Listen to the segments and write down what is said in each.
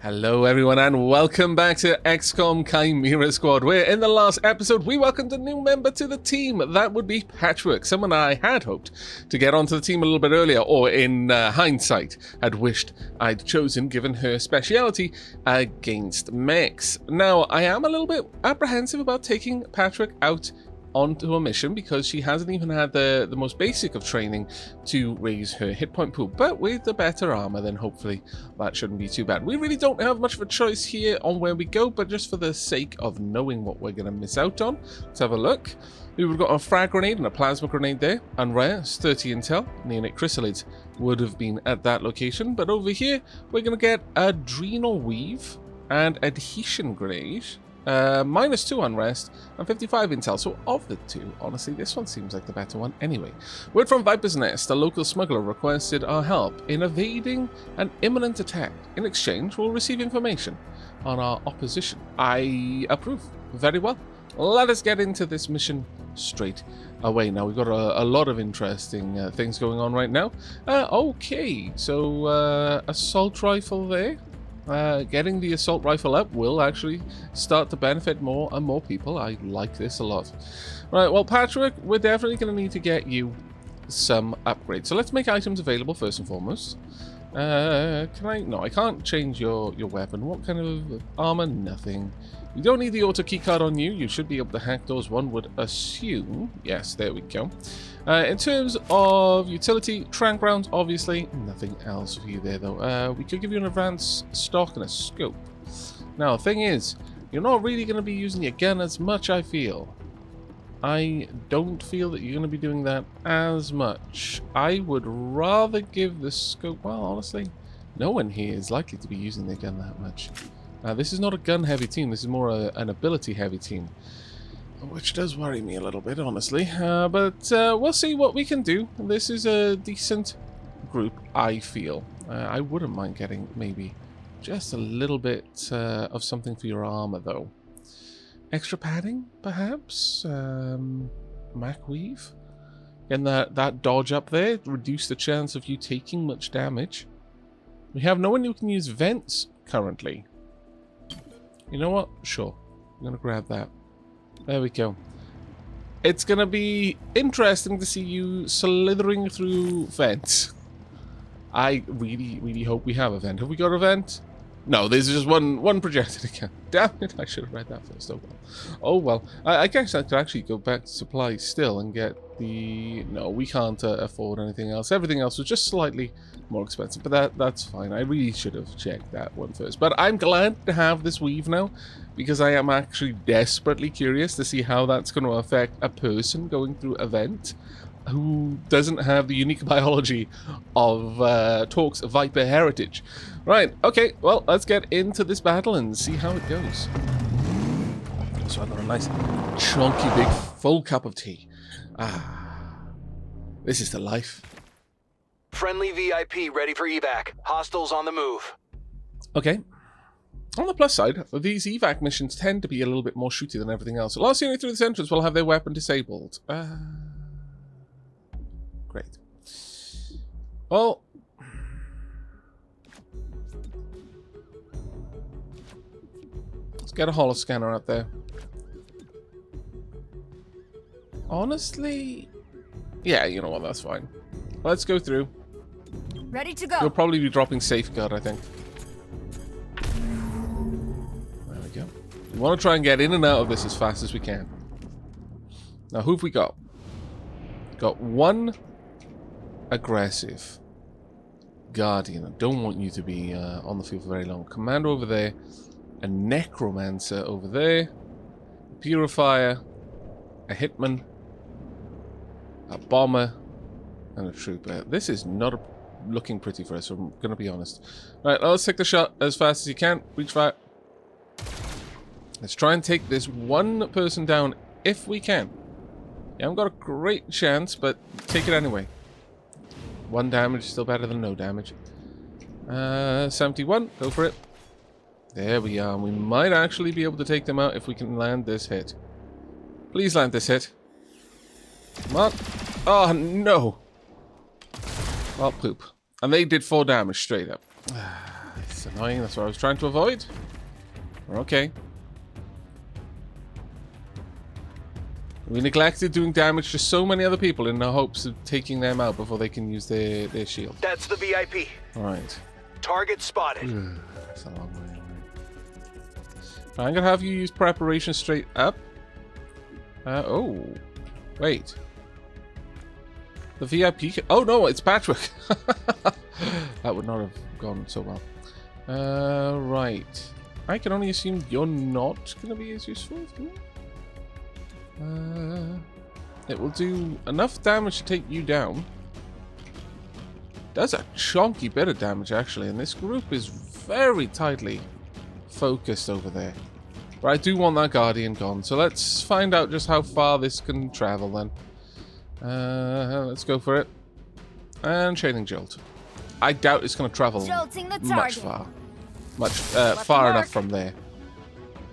Hello everyone and welcome back to Xcom Chimera Squad, where in the last episode we welcomed a new member to the team. That would be Patchwork, someone I had hoped to get onto the team a little bit earlier, or in hindsight had wished I'd chosen given her speciality against mechs. Now I am a little bit apprehensive about taking Patchwork out onto a mission because she hasn't even had the most basic of training to raise her hit point pool, but with the better armor then hopefully that shouldn't be too bad. We really don't have much of a choice here on where we go, but just for the sake of knowing what we're going to miss out on, let's have a look. We've got a frag grenade and a plasma grenade there, and rare, 30 intel. Neonate chrysalids would have been at that location, but over here we're going to get adrenal weave and adhesion grenade. -2 unrest and 55 intel. So of the two, honestly, this one seems like the better one anyway. Word from Viper's Nest, a local smuggler requested our help in evading an imminent attack. In exchange, we'll receive information on our opposition. I approve. Very well. Let us get into this mission straight away. Now, we've got a lot of interesting things going on right now. Okay, so assault rifle there. Getting the assault rifle up will actually start to benefit more and more people. I like this a lot. Right, well, Patchwork, we're definitely going to need to get you some upgrades. So let's make items available first and foremost. Can I? No, I can't change your weapon. What kind of armor? Nothing. You don't need the auto keycard on you. You should be able to hack doors, one would assume. Yes, there we go. In terms of utility, tranq rounds, obviously. Nothing else for you there, though. We could give you an advanced stock and a scope. Now, the thing is, you're not really going to be using your gun as much, I feel. I don't feel that you're going to be doing that as much. I would rather give the scope... Well, honestly, no one here is likely to be using their gun that much. This is not a gun-heavy team. This is more an ability-heavy team. Which does worry me a little bit, honestly. But we'll see what we can do. This is a decent group, I feel. I wouldn't mind getting maybe just a little bit of something for your armor, though. Extra padding, perhaps? Mac weave? And that dodge up there, reduce the chance of you taking much damage. We have no one who can use vents currently. You know what? Sure. I'm going to grab that. There we go. It's going to be interesting to see you slithering through vents. I really, really hope we have a vent. Have we got a vent? No, there's just one projected again. Damn it, I should have read that first. Oh well. Oh well. I guess I could actually go back to supply still and get the... No, we can't afford anything else. Everything else was just slightly more expensive, but that's fine. I really should have checked that one first. But I'm glad to have this weave now, because I am actually desperately curious to see how that's going to affect a person going through a vent who doesn't have the unique biology of Torque's Viper heritage. Right, okay, well, let's get into this battle and see how it goes. So I got a nice, chunky, big, full cup of tea. This is the life. Friendly VIP ready for evac. Hostiles on the move. Okay. On the plus side, these evac missions tend to be a little bit more shooty than everything else. The last unit through this entrance will have their weapon disabled. Great. Well, let's get a holo scanner out there. Honestly, yeah, you know what, that's fine. Let's go through. Ready to go. You'll probably be dropping safeguard, I think. There we go. We want to try and get in and out of this as fast as we can. Now, who've we got? Got one aggressive guardian. I don't want you to be on the field for very long. Commander over there. A necromancer over there. A purifier. A hitman. A bomber. And a trooper. This is not looking pretty for us, I'm going to be honest. Right, let's take the shot as fast as you can. Reach fire. Let's try and take this one person down if we can. You haven't got a great chance, but take it anyway. 1 damage is still better than no damage. 71, go for it. There we are. We might actually be able to take them out if we can land this hit. Please land this hit. Come on. Oh, no. Well, poop. And they did 4 damage straight up. That's annoying. That's what I was trying to avoid. We're okay. We neglected doing damage to so many other people in the hopes of taking them out before they can use their shield. That's the VIP. Alright. Target spotted. That's a long way away. I'm gonna have you use preparation straight up. Oh. Wait. The VIP... Oh no, it's Patchwork. That would not have gone so well. Right. I can only assume you're not gonna be as useful. It will do enough damage to take you down. Does a chunky bit of damage actually, and this group is very tightly focused over there. But I do want that Guardian gone, so let's find out just how far this can travel then. Let's go for it. And Chaining Jolt. I doubt it's going to travel much far. Far enough from there.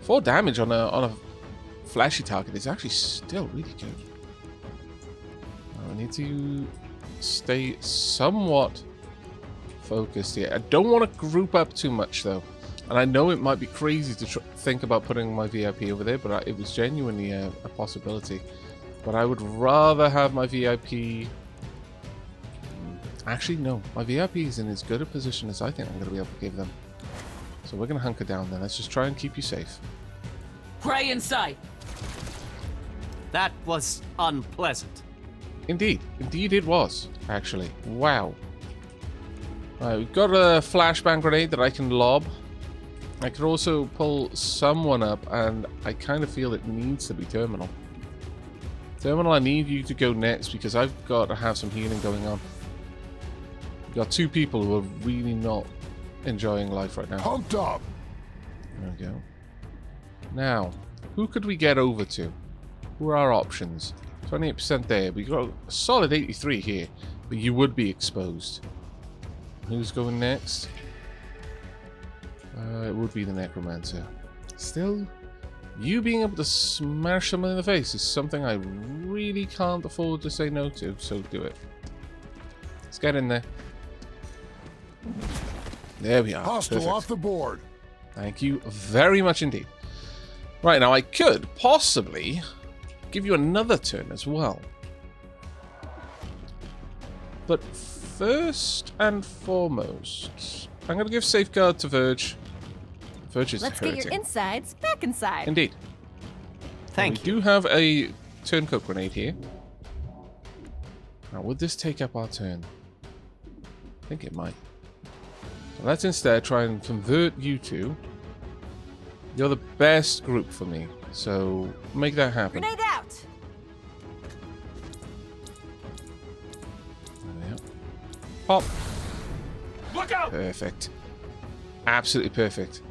4 damage on a flashy target is actually still really good. I need to stay somewhat focused here. I don't want to group up too much though. And I know it might be crazy to think about putting my VIP over there, but it was genuinely a possibility. But I would rather have my VIP... Actually, no. My VIP is in as good a position as I think I'm going to be able to give them. So we're going to hunker down then. Let's just try and keep you safe. Prey in sight! That was unpleasant. Indeed. Indeed it was, actually. Wow. Right, we've got a flashbang grenade that I can lob. I could also pull someone up, and I kind of feel it needs to be Terminal. Terminal, I need you to go next because I've got to have some healing going on. We've got 2 people who are really not enjoying life right now. Pumped up. There we go. Now, who could we get over to? Who are our options? 28% there. We got a solid 83 here, but you would be exposed. Who's going next? It would be the Necromancer. Still, you being able to smash someone in the face is something I really can't afford to say no to, so do it. Let's get in there. There we are. Hostile Perfect. off the board. Thank you very much indeed. Right, now I could possibly give you another turn as well. But first and foremost, I'm going to give Safeguard to Verge. Verge is Let's hurting. get your insides back inside. Indeed. Thank you. We do have a turncoat grenade here. Now, would this take up our turn? I think it might. So let's instead try and convert you two. You're the best group for me, so make that happen. Grenade out. There. Pop. Look out! Perfect. Absolutely perfect.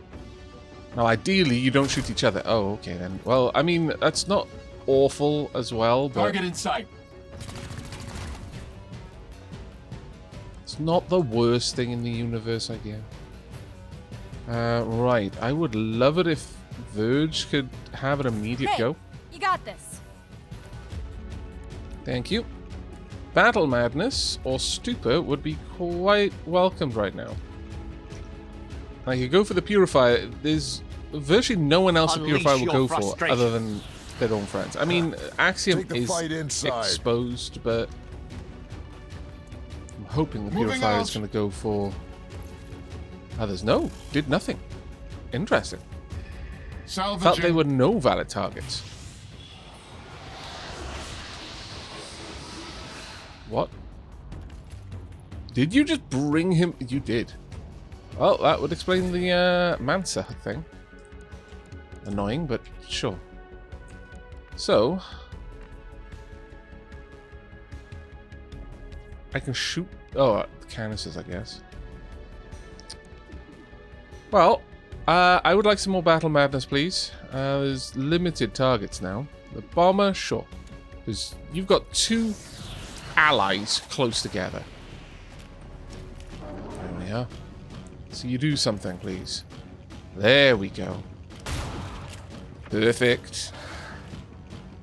Now, ideally, you don't shoot each other. Oh, okay then. Well, I mean, that's not awful as well, but Target in sight. it's not the worst thing in the universe, I guess. Right. I would love it if Verge could have an immediate Hey, go. you got this. Thank you. Battle Madness or Stupor would be quite welcomed right now. I could go for the Purifier. There's virtually no one else the Unleash Purifier will your go for frustration. other than their own friends. I mean, Axiom Take the is fight inside. exposed, but I'm hoping the Moving Purifier is out. going to go for others. No, did nothing. Interesting. Salvaging. Felt they were no valid targets. What? Did you just bring him? You did. Well, that would explain the Mansa thing. Annoying, but sure. So, I can shoot. Oh, the canisters, I guess. Well, I would like some more Battle Madness, please. There's limited targets now. The bomber, sure. Because you've got 2 allies close together. There we are. So you do something, please. There we go. Perfect.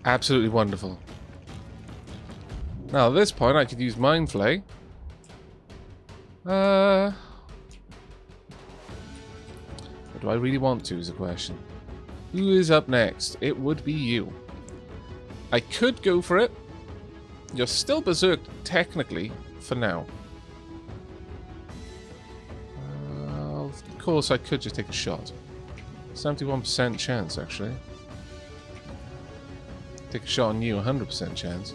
Absolutely wonderful. Now, at this point, I could use Mind Flay. But do I really want to is the question. Who is up next? It would be you. I could go for it. You're still berserk, technically, for now. Of course, I could just take a shot. 71% chance, actually. Take a shot on you, 100% chance.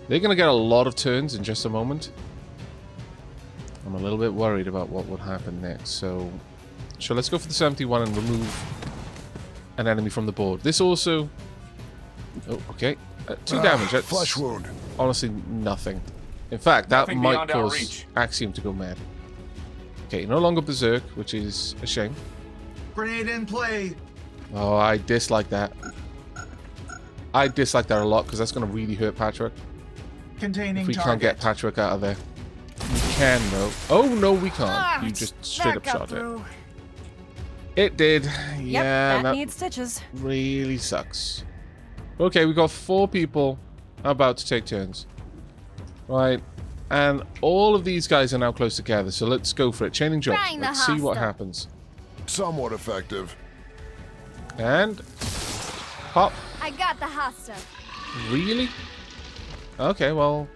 They're going to get a lot of turns in just a moment. I'm a little bit worried about what would happen next, so... Sure, let's go for the 71 and remove an enemy from the board. This also... Oh, okay. 2 damage. That's Flesh wound. honestly nothing. In fact, that Nothing might beyond our cause reach. Axiom to go mad. Okay, no longer berserk, which is a shame. Grenade in play. Oh, I dislike that. I dislike that a lot because that's going to really hurt Patchwork. Containing If we target. can't get Patchwork out of there. We can, though. Oh, no, we can't. Ah, You just straight that up got shot through. it. It did. Yep, Yeah, that needs stitches. really sucks. Okay, we got 4 people about to take turns. Right. And all of these guys are now close together, so let's go for it. Chaining jump. Trying the Let's see what hostile. happens. Somewhat effective. And... Pop. I got the hostile. Really? Okay, well...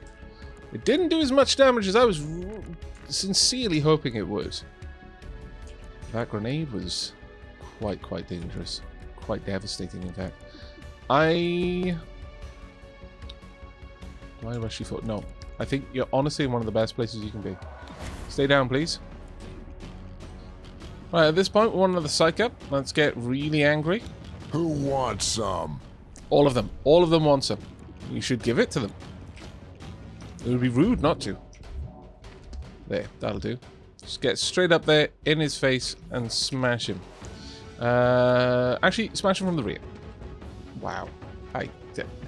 It didn't do as much damage as I was sincerely hoping it would. That grenade was quite dangerous. Quite devastating, in fact. Do I rush you for... No. I think you're honestly in one of the best places you can be. Stay down, please. Right, at this point, we want another psych up. Let's get really angry. Who wants some? All of them. All of them want some. You should give it to them. It would be rude not to. There, that'll do. Just get straight up there, in his face, and smash him. Actually, smash him from the rear. Wow. I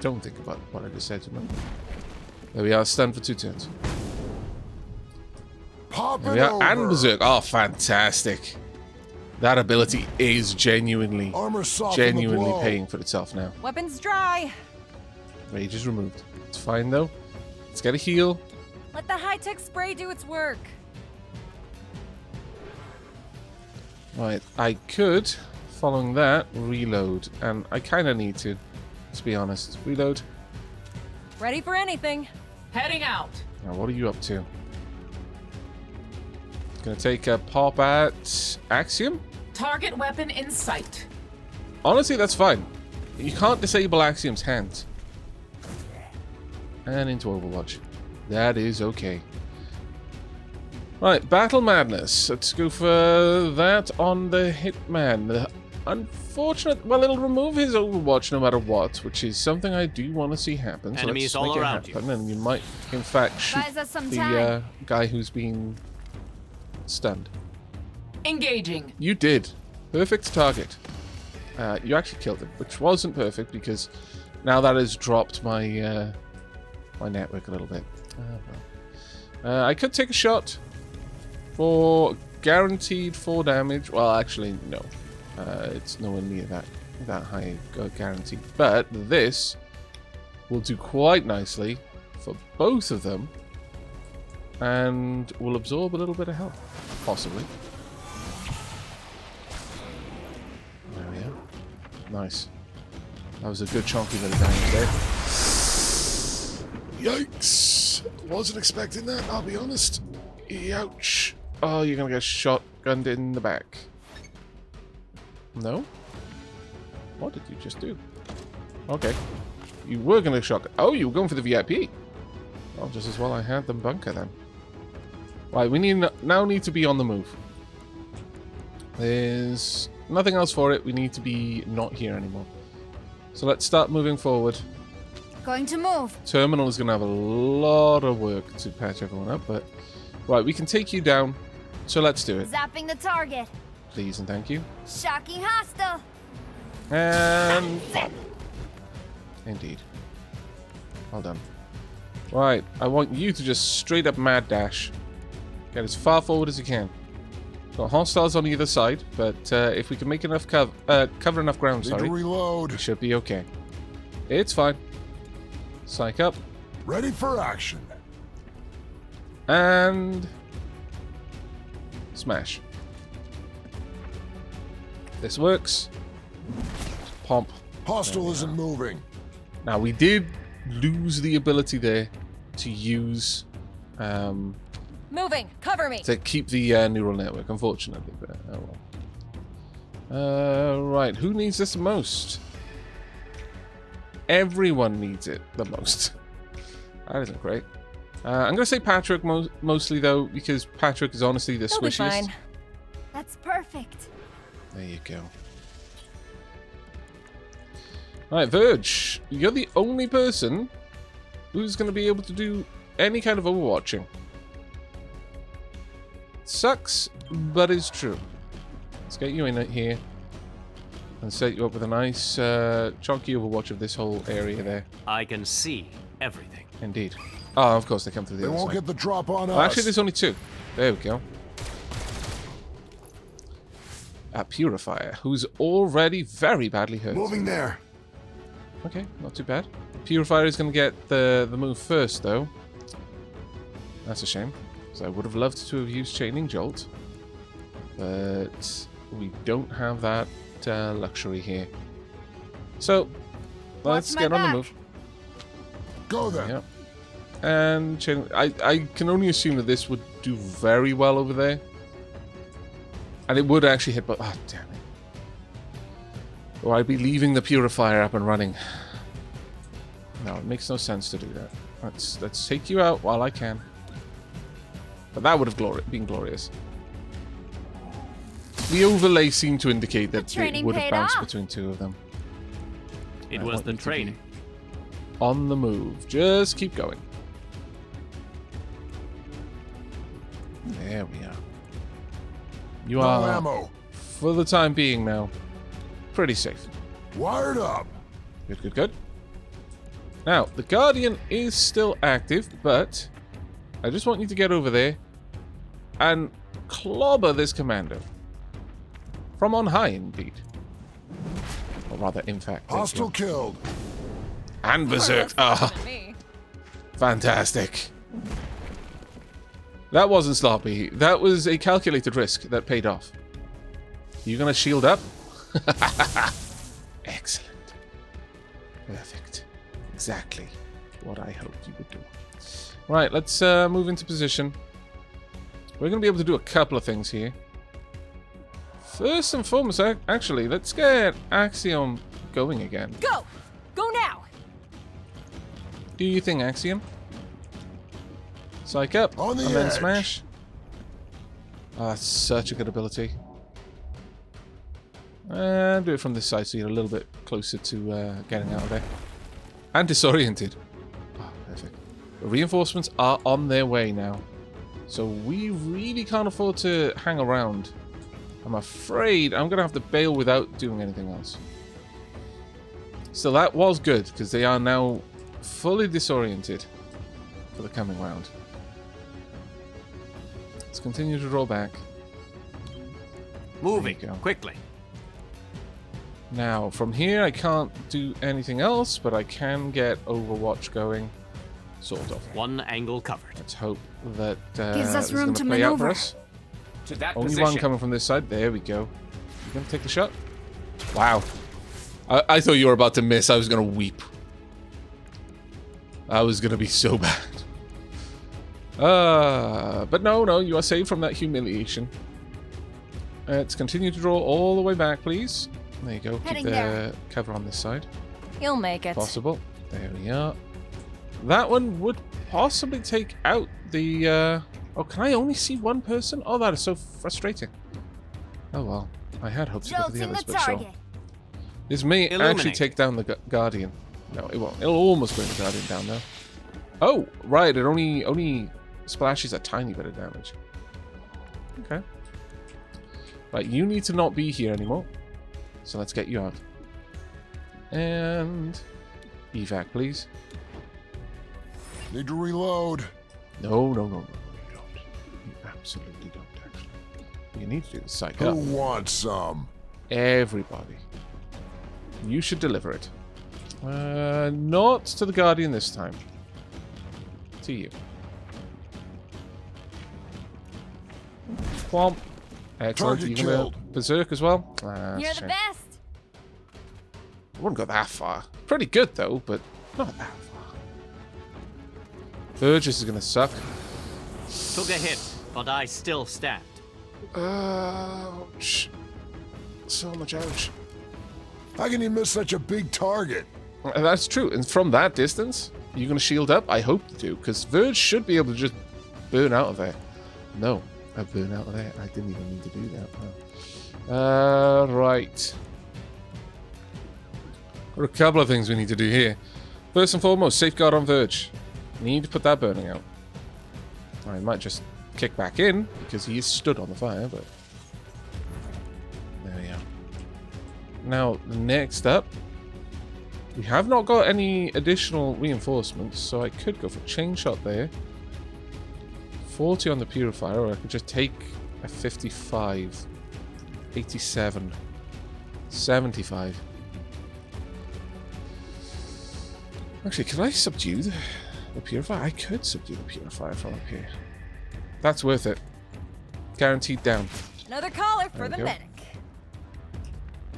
don't think about what I just said to him. There we are, stunned for 2 turns. Pop There it we are, over. and Berserk. Oh, fantastic. That ability is genuinely Armor soften the blow. paying for itself now. Weapons dry. Rage is removed. It's fine, though. Let's get a heal. Let the high-tech spray do its work. Right, I could, following that, reload. And I kind of need to be honest. Reload. Ready for anything. Heading out. Now, what are you up to? Gonna take a pop at Axiom? Target weapon in sight. Honestly, that's fine. You can't disable Axiom's hands. And into Overwatch. That is okay. Right, Battle Madness. Let's go for that on the Hitman. The unfortunate... Well, it'll remove his Overwatch no matter what, which is something I do want to see happen. So Enemies let's all make it around happen. And you might, in fact, shoot Buys us some the time. guy who's been stunned. Engaging. You did. Perfect target. You actually killed him, which wasn't perfect because now that has dropped my my network a little bit. I could take a shot for guaranteed 4 damage. Well, actually, no. It's nowhere near that high guaranteed. But this will do quite nicely for both of them, and will absorb a little bit of health, possibly. There we are. Nice. That was a good chunky bit of damage there. Yikes! Wasn't expecting that, I'll be honest. Ouch. Oh, you're gonna get shotgunned in the back. No? What did you just do? Okay. You were gonna shotgun. Oh, you were going for the VIP. Well, just as well I had them bunker then. Right, we now need to be on the move. There's nothing else for it. We need to be not here anymore. So let's start moving forward. Going to move. Terminal is going to have a lot of work to patch everyone up, but... Right, we can take you down, so let's do it. Zapping the target. Please and thank you. Shocking hostile. And... Indeed. Well done. Right, I want you to just straight up mad dash. Get as far forward as you can. Got hostiles on either side, but if we can make enough cover enough ground, Need sorry, to we reload. should be okay. It's fine. Psych up. Ready for action. And... Smash. This works. Pomp. Hostile isn't moving. Now, we did lose the ability there to use... Moving. Cover me. to keep the neural network, unfortunately. But, oh well. Right, who needs this the most? Everyone needs it the most. That isn't great. I'm going to say Patrick mostly, though, because Patrick is honestly the He'll be squishiest. fine. That's perfect. There you go. Alright, Verge, you're the only person who's going to be able to do any kind of overwatching. Sucks, but it's true. Let's get you in here and set you up with a nice chunky overwatch of this whole area there. I can see everything. Indeed. Oh, of course, they come through the They other won't side. get the drop on Oh, us. actually, there's only two. There we go. A Purifier, who's already very badly hurt. Moving there. Okay, not too bad. Purifier is going to get the move first, though. That's a shame, because I would have loved to have used Chaining Jolt. But we don't have that luxury here. So, let's Watch my get on the back. move. Go then. Yeah. And I can only assume that this would do very well over there. And it would actually hit, but oh damn it. Or I'd be leaving the Purifier up and running. No, it makes no sense to do that. Let's take you out while I can. But that would have been glorious. The overlay seemed to indicate that it training would have paid bounced off. between two of them. It I was want the you to be training. On the move. Just keep going. There we are. You No are, ammo. for the time being now, pretty safe. Wired up. Good, good, good. Now, the Guardian is still active, but I just want you to get over there and clobber this Commando. From on high, indeed. Or rather, in fact. thank Hostile you. killed. And Berserk. Ah, fantastic. That wasn't sloppy. That was a calculated risk that paid off. You gonna shield up? Excellent. Perfect. Exactly what I hoped you would do. Right, let's move into position. We're gonna be able to do a couple of things here. First and foremost, actually, let's get Axiom going again. Go! Go now! Do your thing, Axiom. Psych up. On the and then edge. smash. Oh, that's such a good ability. And do it from this side so you're a little bit closer to getting out of there. And disoriented. Oh, perfect. The reinforcements are on their way now. So we really can't afford to hang around. I'm afraid I'm going to have to bail without doing anything else. So that was good, because they are now fully disoriented for the coming round. Let's continue to roll back. Moving There you go. quickly. Now, from here I can't do anything else, but I can get Overwatch going. Sort of. One angle covered. Let's hope that Gives us this is room gonna to play out for maneuver. us. To that Only position. one coming from this side. There we go. You gonna take the shot? Wow. I thought you were about to miss. I was gonna weep. I was gonna be so bad. But no, you are saved from that humiliation. Let's continue to draw all the way back, please. There you go. Keep Heading the there. cover on this side. You'll make it. Possible. There we are. That one would possibly take out the... Oh, can I only see one person? Oh, that is so frustrating. Oh, well. I had hopes for the Jolting others, the but sure. target. This may actually Illuminate. take down the Guardian. No, it won't. It'll almost bring the Guardian down, though. Oh, right. It only splashes a tiny bit of damage. Okay. Right, you need to not be here anymore. So let's get you out. And... evac, please. Need to reload. No, you don't. You absolutely don't, actually. You need to do the psych Who up. wants some? Everybody. You should deliver it. Not to the Guardian this time. To you. Plomp. Excellent. Target You gonna killed. berserk as well? Ah, You're that's a the shame. best. I wouldn't go that far. Pretty good though, but not that far. Burgess is gonna suck. Took a hit, but I still stand. Ouch. So much ouch. How can you miss such a big target? That's true. And from that distance, you're going to shield up? I hope you do, because Verge should be able to just burn out of there. No, I burn out of there. I didn't even need to do that. No. Right. There are a couple of things we need to do here. First and foremost, safeguard on Verge. Need to put that burning out. I might just kick back in, because he is stood on the fire, but... There we are. Now, next up, we have not got any additional reinforcements, so I could go for chain shot there. 40 on the purifier, or I could just take a 55, 87, 75. Actually, can I subdue the purifier? I could subdue the purifier from up here. That's worth it. Guaranteed down. Another caller There for the we go. medic.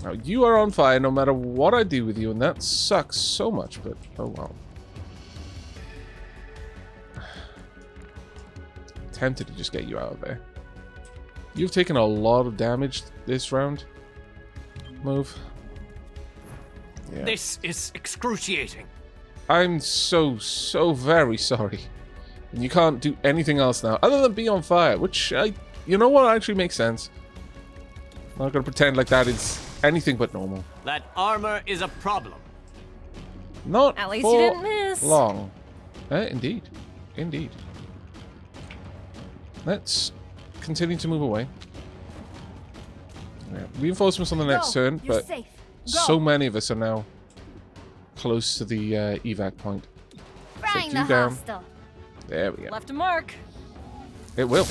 Now, you are on fire no matter what I do with you, and that sucks so much, but oh well. Tempted to just get you out of there. You've taken a lot of damage this round. Move. Yeah. This is excruciating. I'm so very sorry. And you can't do anything else now, other than be on fire, which you know what, actually makes sense. I'm not gonna pretend like that is anything but normal. That armor is a problem. Not At least for you didn't miss. long. Indeed. Indeed. Let's continue to move away. Yeah, reinforcements on the next Go. turn, You're but safe. so many of us are now close to the evac point. Frying Take you the down. hostile. There we go. Left a mark. It will.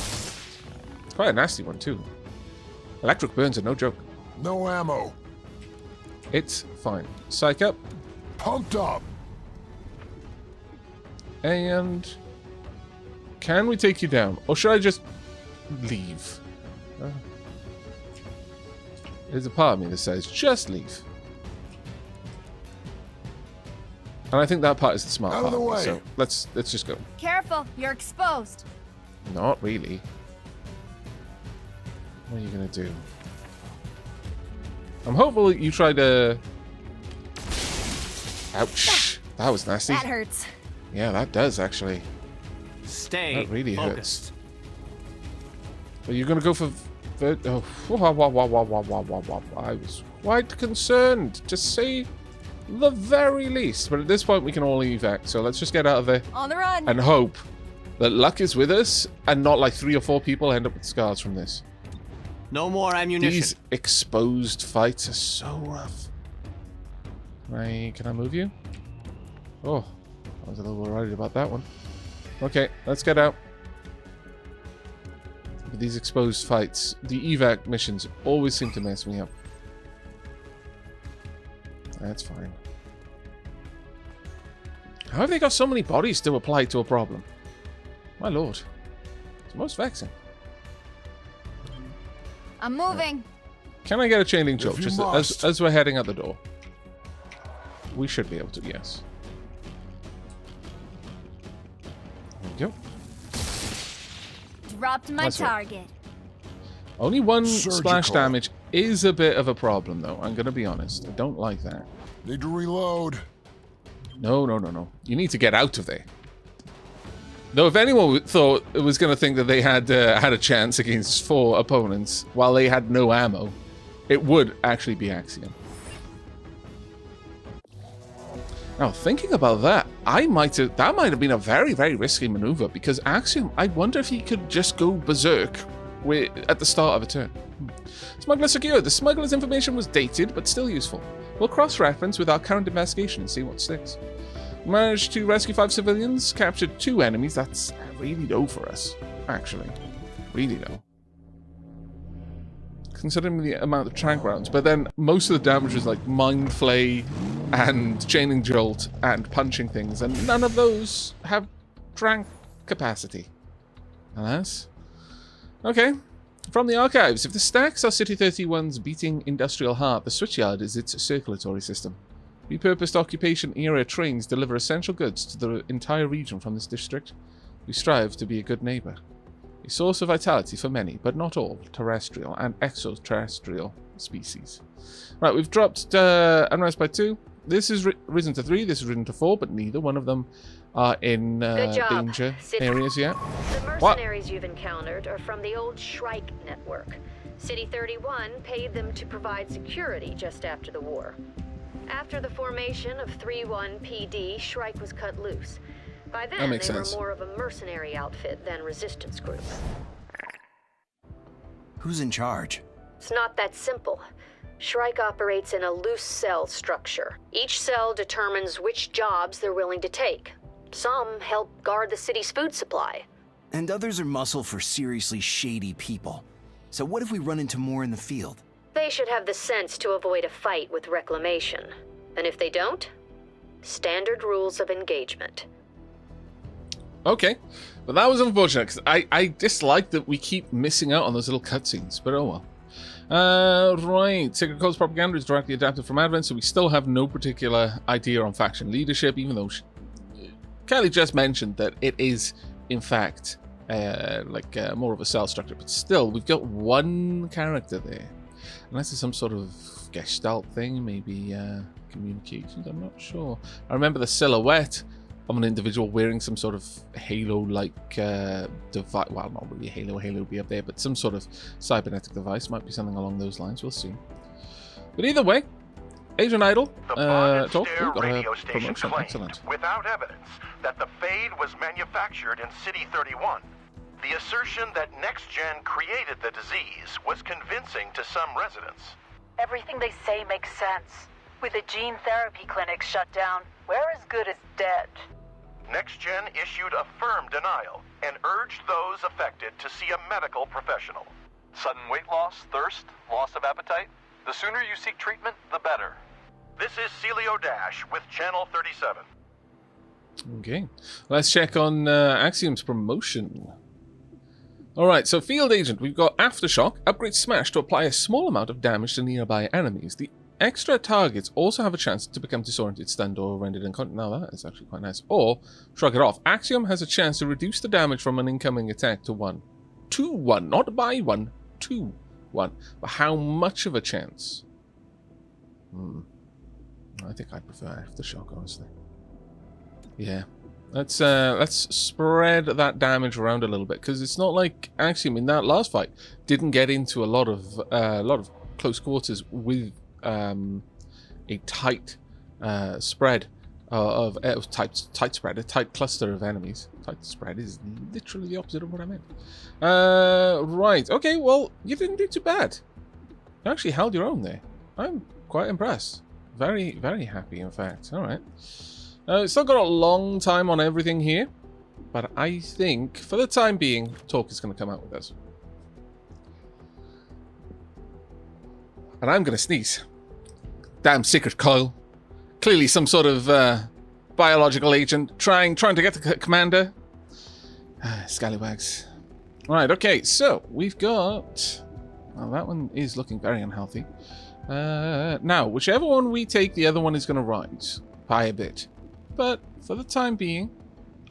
It's quite a nasty one too. Electric burns are no joke. No ammo. It's fine. Psych up. Pumped up. And can we take you down? Or should I just leave? There's a part of me that says, just leave. And I think that part is the smart Out of part. the way. So let's just go. Careful, you're exposed. Not really. What are you gonna do? I'm hopeful you try to... Ouch. That was nasty. That hurts. Yeah, that does actually. Stay That really focused. Are you gonna go for... Oh, I was quite concerned, to say the very least. But at this point, we can all evac, so let's just get out of there On the run. and hope that luck is with us and not like 3 or 4 people end up with scars from this. No more ammunition. These exposed fights are so rough. Can I move you? Oh, I was a little worried about that one. Okay, let's get out. With these exposed fights, the evac missions always seem to mess me up. That's fine. How have they got so many bodies to apply to a problem? My lord. It's most vexing. I'm moving. Can I get a chain link jolt you just must. as we're heading out the door? We should be able to, yes. There we go. Dropped my That's right. target. Only one Surgical. splash damage is a bit of a problem, though. I'm going to be honest. I don't like that. Need to reload. No. You need to get out of there. Though if anyone thought it was going to think that they had a chance against 4 opponents while they had no ammo, it would actually be Axiom. Now, thinking about that, that might have been a very, very risky maneuver, because Axiom, I wonder if he could just go berserk at the start of a turn. Smuggler secure. The smuggler's information was dated, but still useful. We'll cross-reference with our current investigation and see what sticks. Managed to rescue 5 civilians, captured 2 enemies. That's really low for us, actually. Really low. Considering the amount of trank rounds. But then most of the damage was like mind flay and chaining jolt and punching things, and none of those have trank capacity. Alas. Okay. From the archives, if the stacks are City 31's beating industrial heart, the switchyard is its circulatory system. Repurposed occupation era trains deliver essential goods to the entire region from this district. We strive to be a good neighbour. A source of vitality for many, but not all, terrestrial and extraterrestrial species. Right, we've dropped unrest by 2. This is risen to 3, this is risen to 4, but neither one of them are in danger areas yet. The mercenaries you've encountered are from the old Shrike network. City 31 paid them to provide security just after the war. After the formation of 3-1 PD, Shrike was cut loose. By then, they were more of a mercenary outfit than resistance group. Who's in charge? It's not that simple. Shrike operates in a loose cell structure. Each cell determines which jobs they're willing to take. Some help guard the city's food supply. And others are muscle for seriously shady people. So what if we run into more in the field? They should have the sense to avoid a fight with reclamation. And if they don't, standard rules of engagement. Okay, but that was unfortunate because I dislike that we keep missing out on those little cutscenes, but oh well. Right, Sacred Code's propaganda is directly adapted from Advent, so we still have no particular idea on faction leadership, even though Kelly just mentioned that it is, in fact, more of a cell structure, but still, we've got one character there. Unless it's some sort of gestalt thing, maybe communications, I'm not sure. I remember the silhouette of an individual wearing some sort of halo-like device. Well, not really a halo would be up there, but some sort of cybernetic device. Might be something along those lines, we'll see. But either way, Agent Idle, got a promotion, excellent. Without evidence that the Fade was manufactured in City 31. The assertion that NextGen created the disease was convincing to some residents. Everything they say makes sense. With the gene therapy clinics shut down, we're as good as dead. NextGen issued a firm denial and urged those affected to see a medical professional. Sudden weight loss, thirst, loss of appetite? The sooner you seek treatment, the better. This is Celio Dash with Channel 37. Okay, let's check on Axiom's promotion. Alright, so Field Agent, we've got Aftershock, upgrade Smash to apply a small amount of damage to nearby enemies. The extra targets also have a chance to become disoriented, stunned, or rendered incontinent. Now that is actually quite nice. Or, shrug it off. Axiom has a chance to reduce the damage from an incoming attack to 1. To 1, not by 1, to 1. But how much of a chance? I think I prefer Aftershock, honestly. Yeah. Let's spread that damage around a little bit, because it's not like Axiom in that last fight didn't get into a lot of close quarters with a tight spread of a tight cluster of enemies. Tight spread is literally the opposite of what I meant. Right. Okay. Well, you didn't do too bad. You actually held your own there. I'm quite impressed. Very, very happy, in fact. All right. Still got a long time on everything here, but I think, for the time being, Talk is going to come out with us. And I'm going to sneeze. Damn secret coil. Clearly some sort of biological agent trying to get the commander. Scallywags. Right, okay, so we've got... Well, that one is looking very unhealthy. Now, whichever one we take, the other one is going to rise by a bit. But for the time being,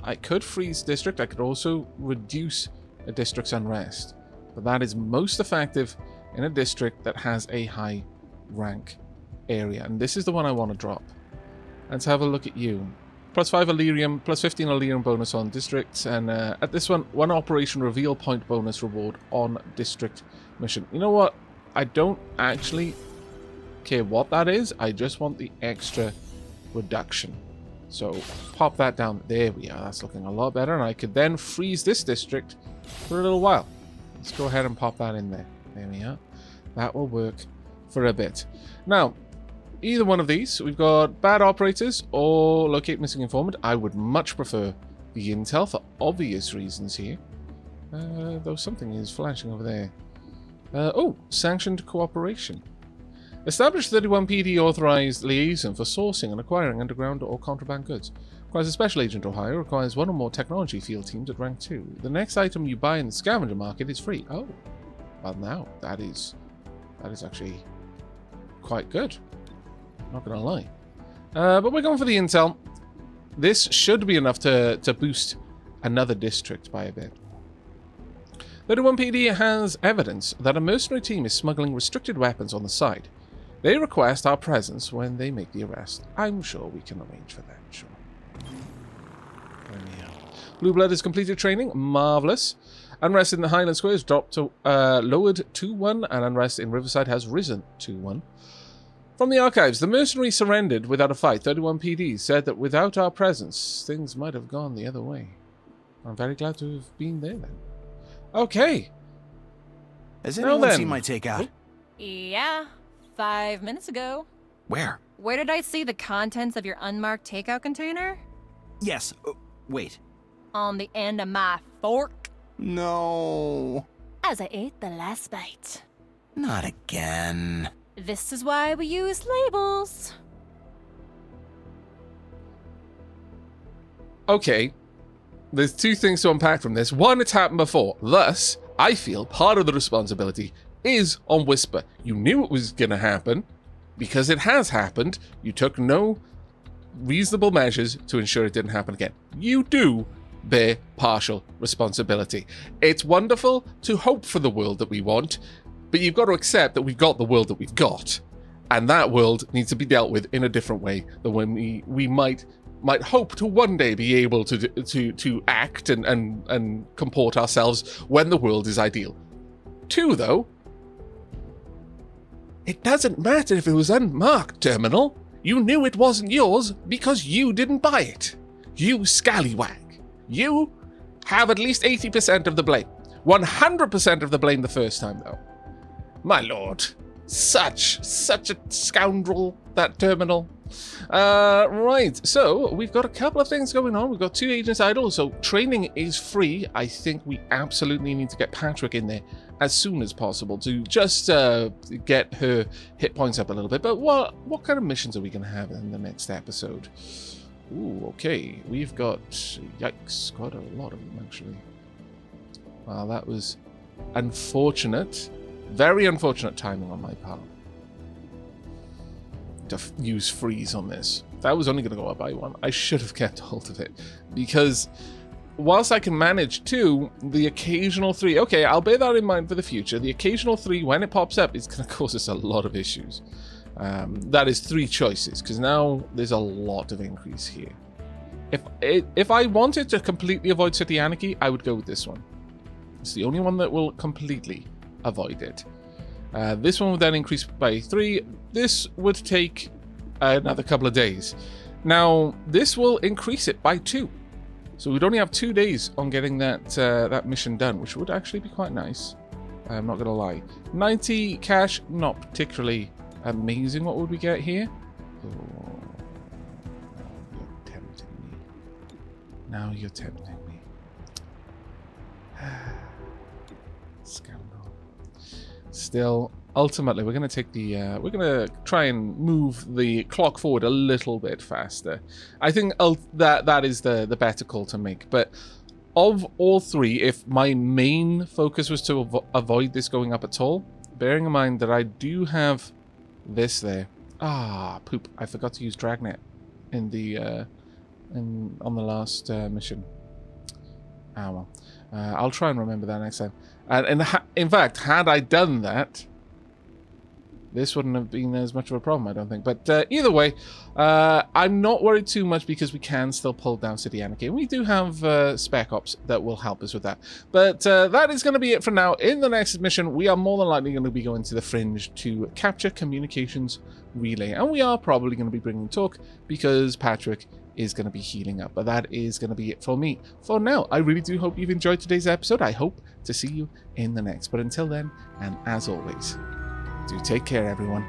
I could freeze district. I could also reduce a district's unrest. But that is most effective in a district that has a high rank area. And this is the one I want to drop. Let's have a look at you. +5 Illyrium, +15 Illyrium bonus on districts. And at this one, 1 operation reveal point bonus reward on district mission. You know what? I don't actually care what that is. I just want the extra reduction. So pop that down. There we are. That's looking a lot better. And I could then freeze this district for a little while. Let's go ahead and pop that in there. There we are. That will work for a bit. Now, either one of these. We've got bad operators or locate missing informant. I would much prefer the intel for obvious reasons here. Though something is flashing over there. Oh, sanctioned cooperation. Establish 31 PD authorized liaison for sourcing and acquiring underground or contraband goods. Requires a special agent or higher. Requires 1 or more technology field teams at rank 2. The next item you buy in the scavenger market is free. Oh. Well, now that is actually quite good. Not gonna lie. But we're going for the intel. This should be enough to boost another district by a bit. 31 PD has evidence that a mercenary team is smuggling restricted weapons on the side. They request our presence when they make the arrest. I'm sure we can arrange for that, sure. Blue Blood has completed training. Marvelous. Unrest in the Highland Square has dropped to lowered 2-1, and unrest in Riverside has risen 2-1. From the archives, the mercenary surrendered without a fight. 31 PD said that without our presence, things might have gone the other way. I'm very glad to have been there then. Okay. Has anyone seen my takeout? Yeah, 5 minutes ago. Where? Where did I see the contents of your unmarked takeout container? Yes. Wait. On the end of my fork. No. As I ate the last bite. Not again. This is why we use labels. Okay. There's two things to unpack from this. One, it's happened before. Thus, I feel part of the responsibility is on Whisper. You knew it was going to happen. Because it has happened, you took no reasonable measures to ensure it didn't happen again. You do bear partial responsibility. It's wonderful to hope for the world that we want, but you've got to accept that we've got the world that we've got. And that world needs to be dealt with in a different way than when we might hope to one day be able to act and comport ourselves when the world is ideal. Two, though, it doesn't matter if it was unmarked, Terminal. You knew it wasn't yours because you didn't buy it. You scallywag. You have at least 80% of the blame. 100% of the blame the first time, though. My lord. Such a scoundrel, that Terminal. Right, so we've got a couple of things going on. We've got 2 agents idle, so training is free. I think we absolutely need to get Patrick in there as soon as possible to just get her hit points up a little bit. But what kind of missions are we going to have in the next episode? Ooh, okay. We've got, yikes, quite a lot of them, actually. Well, that was unfortunate. Very unfortunate timing on my part. To use freeze on this. That was only going to go up by 1. I should have kept hold of it. Because whilst I can manage 2, the occasional 3... Okay, I'll bear that in mind for the future. The occasional 3, when it pops up, is going to cause us a lot of issues. That is 3 choices, because now there's a lot of increase here. If I wanted to completely avoid City Anarchy, I would go with this one. It's the only one that will completely avoid it. This one would then increase by 3. This would take another couple of days. Now, this will increase it by 2. So we'd only have 2 days on getting that mission done, which would actually be quite nice. I'm not going to lie. 90 cash, not particularly amazing. What would we get here? Oh, you're tempting me. Now you're tempting me. Scoundrel. Still, ultimately, we're going to take the... we're going to try and move the clock forward a little bit faster. I think that is the better call to make. But of all 3, if my main focus was to avoid this going up at all, bearing in mind that I do have this there. Ah, poop. I forgot to use Dragnet in the on the last mission. Ah, well. I'll try and remember that next time. And in fact, had I done that, this wouldn't have been as much of a problem, I don't think. But either way, I'm not worried too much because we can still pull down City Anarchy. And we do have spec ops that will help us with that. But that is going to be it for now. In the next mission, we are more than likely going to be going to the Fringe to capture communications relay. And we are probably going to be bringing Talk because Patrick is going to be healing up. But that is going to be it for me. For now, I really do hope you've enjoyed today's episode. I hope to see you in the next. But until then, and as always, do take care, everyone.